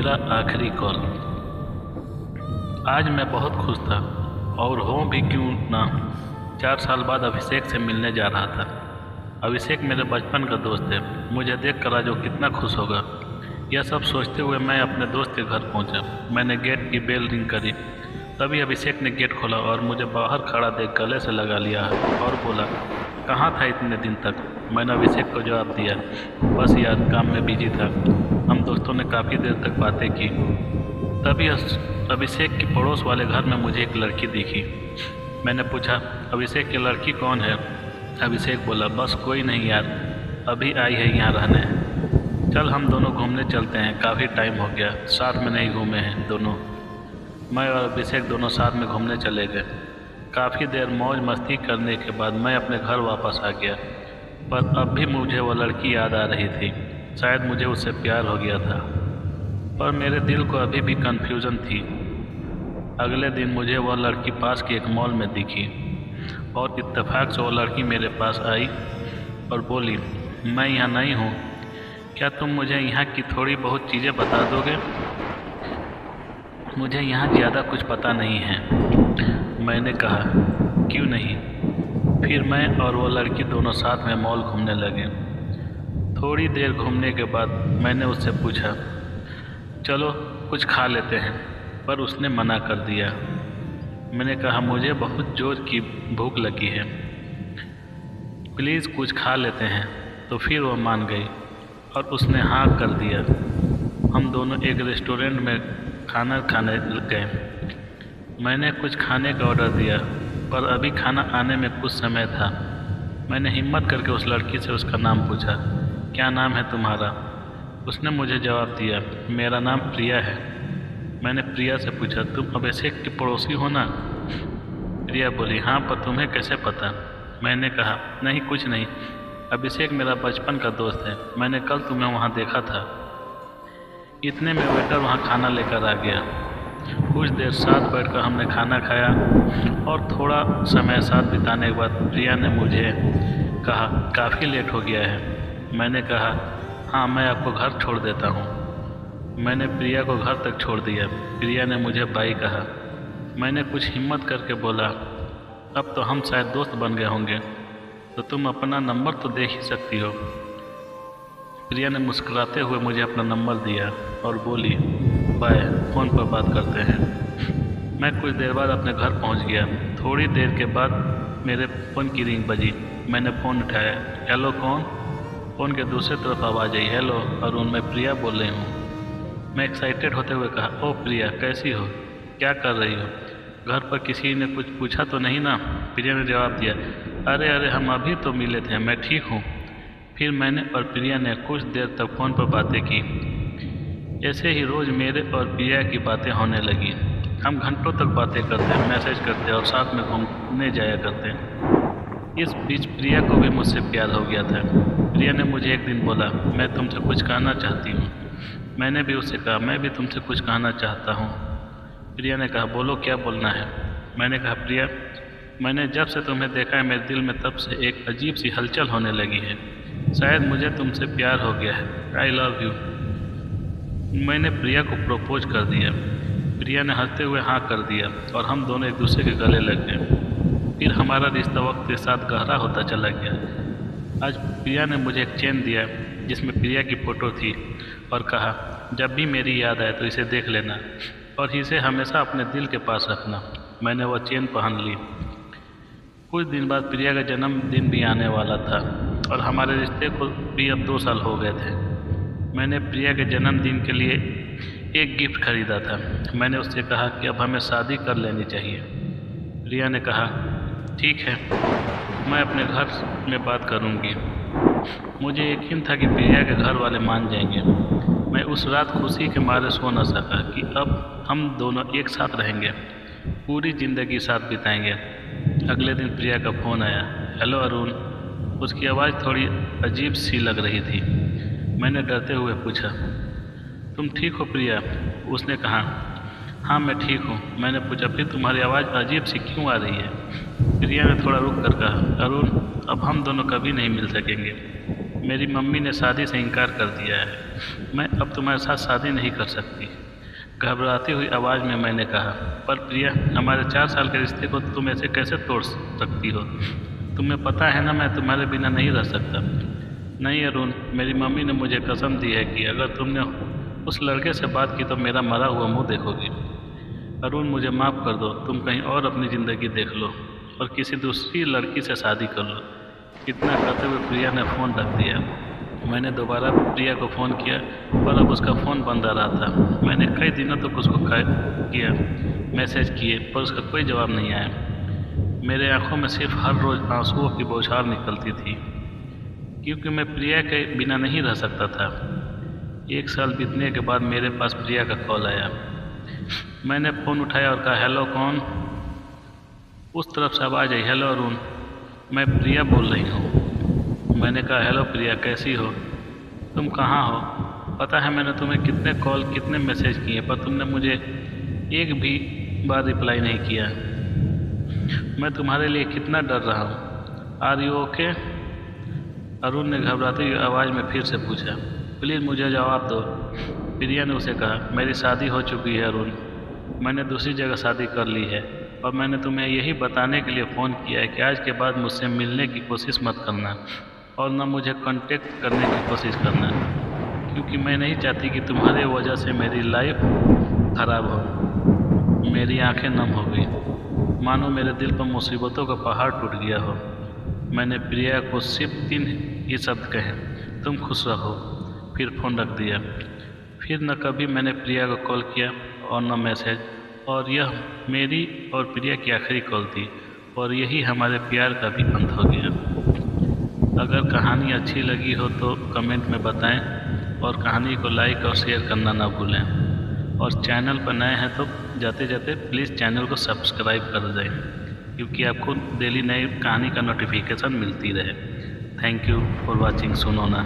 मेरा आखिरी कॉल। आज मैं बहुत खुश था और हो भी क्यों ना। 4 साल बाद अभिषेक से मिलने जा रहा था। अभिषेक मेरे बचपन का दोस्त है। मुझे देख कर आज वो कितना खुश होगा। यह सब सोचते हुए मैं अपने दोस्त के घर पहुंचा। मैंने गेट की बेल रिंग करी। तभी अभिषेक ने गेट खोला और मुझे बाहर खड़ा देख गले से लगा लिया और बोला, कहाँ था इतने दिन तक। मैंने अभिषेक को जवाब दिया, बस यार काम में बिजी था। हम दोस्तों ने काफ़ी देर तक बातें की। तभी अभिषेक के पड़ोस वाले घर में मुझे एक लड़की दिखी। मैंने पूछा, अभिषेक की लड़की कौन है। अभिषेक बोला, बस कोई नहीं यार, अभी आई है यहाँ रहने। चल हम दोनों घूमने चलते हैं, काफ़ी टाइम हो गया साथ में नहीं घूमे हैं दोनों। मैं और अभिषेक दोनों साथ में घूमने चले गए। काफ़ी देर मौज मस्ती करने के बाद मैं अपने घर वापस आ गया, पर अब भी मुझे वो लड़की याद आ रही थी। शायद मुझे उससे प्यार हो गया था, पर मेरे दिल को अभी भी कन्फ्यूज़न थी। अगले दिन मुझे वह लड़की पास के एक मॉल में दिखी और इत्तेफाक से वो लड़की मेरे पास आई और बोली, मैं यहाँ नई हूँ, क्या तुम मुझे यहाँ की थोड़ी बहुत चीज़ें बता दोगे। मुझे यहाँ ज़्यादा कुछ पता नहीं है। मैंने कहा, क्यों नहीं। फिर मैं और वो लड़की दोनों साथ में मॉल घूमने लगे। थोड़ी देर घूमने के बाद मैंने उससे पूछा, चलो कुछ खा लेते हैं, पर उसने मना कर दिया। मैंने कहा, मुझे बहुत ज़ोर की भूख लगी है, प्लीज़ कुछ खा लेते हैं। तो फिर वो मान गई और उसने हाँ कर दिया। हम दोनों एक रेस्टोरेंट में खाना खाने लग गए। मैंने कुछ खाने का ऑर्डर दिया, पर अभी खाना आने में कुछ समय था। मैंने हिम्मत करके उस लड़की से उसका नाम पूछा, क्या नाम है तुम्हारा। उसने मुझे जवाब दिया, मेरा नाम प्रिया है। मैंने प्रिया से पूछा, तुम अभिषेक की पड़ोसी हो ना। प्रिया बोली, हाँ, पर तुम्हें कैसे पता। मैंने कहा, नहीं कुछ नहीं, अभिषेक मेरा बचपन का दोस्त है, मैंने कल तुम्हें वहाँ देखा था। इतने में वेटर वहाँ खाना लेकर आ गया। कुछ देर साथ बैठकर हमने खाना खाया और थोड़ा समय साथ बिताने के बाद प्रिया ने मुझे कहा, काफ़ी लेट हो गया है। मैंने कहा, हाँ, मैं आपको घर छोड़ देता हूँ। मैंने प्रिया को घर तक छोड़ दिया। प्रिया ने मुझे बाय कहा। मैंने कुछ हिम्मत करके बोला, अब तो हम शायद दोस्त बन गए होंगे, तो तुम अपना नंबर तो दे ही सकती हो। प्रिया ने मुस्कुराते हुए मुझे अपना नंबर दिया और बोली, बाय, फ़ोन पर बात करते हैं। मैं कुछ देर बाद अपने घर पहुंच गया। थोड़ी देर के बाद मेरे फ़ोन की रिंग बजी। मैंने फ़ोन उठाया। हेलो, कौन। फ़ोन के दूसरी तरफ आवाज़ आई, हेलो अरुण, मैं प्रिया बोल रही हूँ। मैं एक्साइटेड होते हुए कहा, ओ प्रिया, कैसी हो, क्या कर रही हो, घर पर किसी ने कुछ पूछा तो नहीं ना। प्रिया ने जवाब दिया, अरे हम अभी तो मिले थे, मैं ठीक हूँ। फिर मैंने और प्रिया ने कुछ देर तक फ़ोन पर बातें की। ऐसे ही रोज़ मेरे और प्रिया की बातें होने लगी। हम घंटों तक बातें करते, मैसेज करते और साथ में घूमने जाया करते। इस बीच प्रिया को भी मुझसे प्यार हो गया था। प्रिया ने मुझे एक दिन बोला, मैं तुमसे कुछ कहना चाहती हूँ। मैंने भी उससे कहा, मैं भी तुमसे कुछ कहना चाहता हूँ। प्रिया ने कहा, बोलो, क्या बोलना है। मैंने कहा, प्रिया, मैंने जब से तुम्हें देखा है मेरे दिल में तब से एक अजीब सी हलचल होने लगी है। शायद मुझे तुमसे प्यार हो गया है। I love you. मैंने प्रिया को प्रपोज कर दिया। प्रिया ने हंसते हुए हाँ कर दिया और हम दोनों एक दूसरे के गले लग गए। फिर हमारा रिश्ता वक्त के साथ गहरा होता चला गया। आज प्रिया ने मुझे एक चेन दिया जिसमें प्रिया की फ़ोटो थी और कहा, जब भी मेरी याद आए तो इसे देख लेना और इसे हमेशा अपने दिल के पास रखना। मैंने वह चेन पहन ली। कुछ दिन बाद प्रिया का जन्मदिन भी आने वाला था और हमारे रिश्ते को भी अब 2 साल हो गए थे। मैंने प्रिया के जन्मदिन के लिए एक गिफ्ट खरीदा था। मैंने उससे कहा कि अब हमें शादी कर लेनी चाहिए। प्रिया ने कहा, ठीक है, मैं अपने घर में बात करूंगी। मुझे यकीन था कि प्रिया के घर वाले मान जाएंगे। मैं उस रात खुशी के मारे सो न सका कि अब हम दोनों एक साथ रहेंगे, पूरी ज़िंदगी साथ बिताएंगे। अगले दिन प्रिया का फ़ोन आया, हेलो अरुण। उसकी आवाज़ थोड़ी अजीब सी लग रही थी। मैंने डरते हुए पूछा, तुम ठीक हो प्रिया। उसने कहा, हाँ मैं ठीक हूँ। मैंने पूछा, फिर तुम्हारी आवाज़ अजीब सी क्यों आ रही है। प्रिया ने थोड़ा रुक कर कहा, अरुण, अब हम दोनों कभी नहीं मिल सकेंगे। मेरी मम्मी ने शादी से इनकार कर दिया है। मैं अब तुम्हारे साथ शादी नहीं कर सकती। घबराती हुई आवाज़ में मैंने कहा, पर प्रिया, हमारे 4 साल के रिश्ते को तुम ऐसे कैसे तोड़ सकती हो? तुम्हें पता है ना, मैं तुम्हारे बिना नहीं रह सकता। नहीं अरुण, मेरी मम्मी ने मुझे कसम दी है कि अगर तुमने उस लड़के से बात की तो मेरा मरा हुआ मुंह देखोगी। अरुण, मुझे माफ़ कर दो। तुम कहीं और अपनी ज़िंदगी देख लो और किसी दूसरी लड़की से शादी कर लो। इतना कहते हुए प्रिया ने फ़ोन रख दिया। मैंने दोबारा प्रिया को फ़ोन किया, पर अब उसका फ़ोन बंद आ रहा था। मैंने कई दिनों तक उसको किया, मैसेज किए, पर उसका कोई जवाब नहीं आया। मेरे आंखों में सिर्फ हर रोज़ आंसुओं की बौछार निकलती थी, क्योंकि मैं प्रिया के बिना नहीं रह सकता था। 1 साल बीतने के बाद मेरे पास प्रिया का कॉल आया। मैंने फ़ोन उठाया और कहा, हेलो, कौन? उस तरफ से आवाज़ आई, हेलो अरुण, मैं प्रिया बोल रही हूँ। मैंने कहा, हेलो प्रिया, कैसी हो? तुम कहाँ हो? पता है मैंने तुम्हें कितने कॉल, कितने मैसेज किए, पर तुमने मुझे एक भी बार रिप्लाई नहीं किया। मैं तुम्हारे लिए कितना डर रहा हूँ। Are you okay? अरुण ने घबराती हुई आवाज़ में फिर से पूछा। प्लीज़ मुझे जवाब दो। प्रिया ने उसे कहा, मेरी शादी हो चुकी है अरुण। मैंने दूसरी जगह शादी कर ली है और मैंने तुम्हें यही बताने के लिए फ़ोन किया है कि आज के बाद मुझसे मिलने की कोशिश मत करना और न मुझे कांटेक्ट करने की कोशिश करना, क्योंकि मैं नहीं चाहती कि तुम्हारे वजह से मेरी लाइफ ख़राब हो। मेरी आंखें नम हो गई, मानो मेरे दिल पर मुसीबतों का पहाड़ टूट गया हो। मैंने प्रिया को सिर्फ 3 ही शब्द कहे, तुम खुश रहो, फिर फ़ोन रख दिया। फिर न कभी मैंने प्रिया को कॉल किया और न मैसेज, और यह मेरी और प्रिया की आखिरी कॉल थी और यही हमारे प्यार का भी अंत हो गया। अगर कहानी अच्छी लगी हो तो कमेंट में बताएं और कहानी को लाइक और शेयर करना ना भूलें, और चैनल पर नए हैं तो जाते जाते प्लीज़ चैनल को सब्सक्राइब कर दें, क्योंकि आपको डेली नई कहानी का नोटिफिकेशन मिलती रहे। Thank you for watching सुनोना।